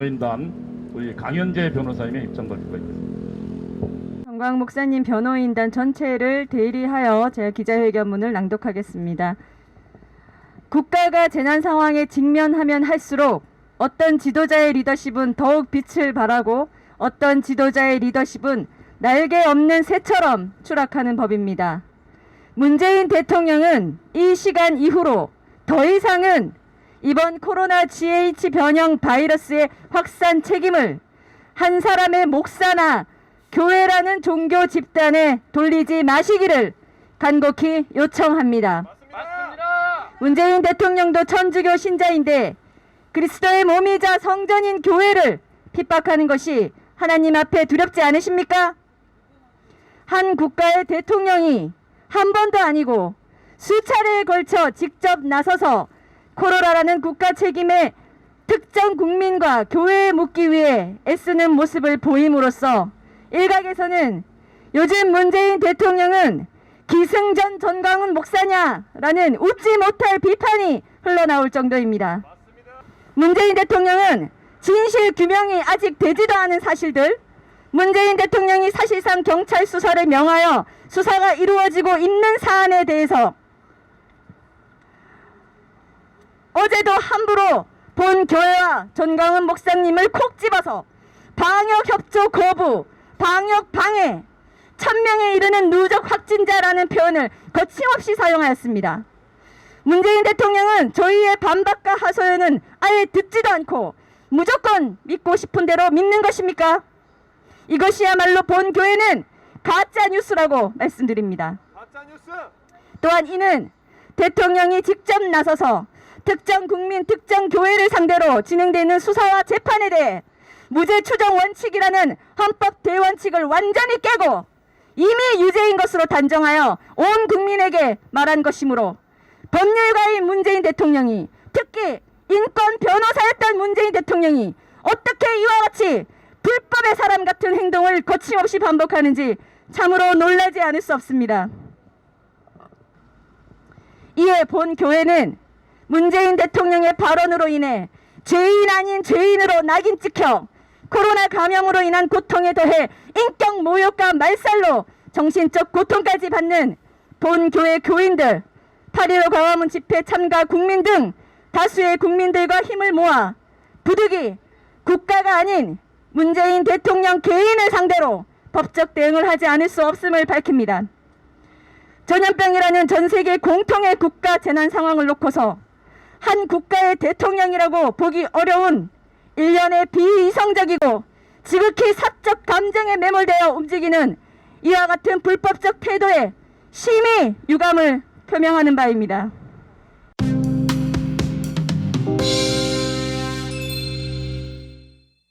변호인단 우리 강현재 변호사님의 입장을 듣고 있겠습니다. 정광 목사님 변호인단 전체를 대리하여 제가 기자회견문을 낭독하겠습니다. 국가가 재난 상황에 직면하면 할수록 어떤 지도자의 리더십은 더욱 빛을 발하고 어떤 지도자의 리더십은 날개 없는 새처럼 추락하는 법입니다. 문재인 대통령은 이 시간 이후로 더 이상은 이번 코로나 GH 변형 바이러스의 확산 책임을 한 사람의 목사나 교회라는 종교 집단에 돌리지 마시기를 간곡히 요청합니다. 맞습니다. 문재인 대통령도 천주교 신자인데 그리스도의 몸이자 성전인 교회를 핍박하는 것이 하나님 앞에 두렵지 않으십니까? 한 국가의 대통령이 한 번도 아니고 수차례에 걸쳐 직접 나서서 코로나라는 국가 책임에 특정 국민과 교회에 묻기 위해 애쓰는 모습을 보임으로써 일각에서는 요즘 문재인 대통령은 기승전 전광훈 목사냐라는 웃지 못할 비판이 흘러나올 정도입니다. 문재인 대통령은 진실 규명이 아직 되지도 않은 사실들, 문재인 대통령이 사실상 경찰 수사를 명하여 수사가 이루어지고 있는 사안에 대해서 어제도 함부로 본 교회와 전광훈 목사님을 콕 집어서 방역협조 거부, 방역 방해, 1000명에 이르는 누적 확진자라는 표현을 거침없이 사용하였습니다. 문재인 대통령은 저희의 반박과 하소연은 아예 듣지도 않고 무조건 믿고 싶은 대로 믿는 것입니까? 이것이야말로 본 교회는 가짜 뉴스라고 말씀드립니다. 가짜 뉴스. 또한 이는 대통령이 직접 나서서 특정 국민, 특정 교회를 상대로 진행되는 수사와 재판에 대해 무죄 추정 원칙이라는 헌법 대원칙을 완전히 깨고 이미 유죄인 것으로 단정하여 온 국민에게 말한 것이므로 법률가인 문재인 대통령이, 특히 인권 변호사였던 문재인 대통령이 어떻게 이와 같이 불법의 사람 같은 행동을 거침없이 반복하는지 참으로 놀라지 않을 수 없습니다. 이에 본 교회는 문재인 대통령의 발언으로 인해 죄인 아닌 죄인으로 낙인 찍혀 코로나 감염으로 인한 고통에 더해 인격 모욕과 말살로 정신적 고통까지 받는 본 교회 교인들, 8.15 광화문 집회 참가 국민 등 다수의 국민들과 힘을 모아 부득이 국가가 아닌 문재인 대통령 개인을 상대로 법적 대응을 하지 않을 수 없음을 밝힙니다. 전염병이라는 전 세계 공통의 국가 재난 상황을 놓고서 한 국가의 대통령이라고 보기 어려운 일련의 비이성적이고 지극히 사적 감정에 매몰되어 움직이는 이와 같은 불법적 태도에 심히 유감을 표명하는 바입니다.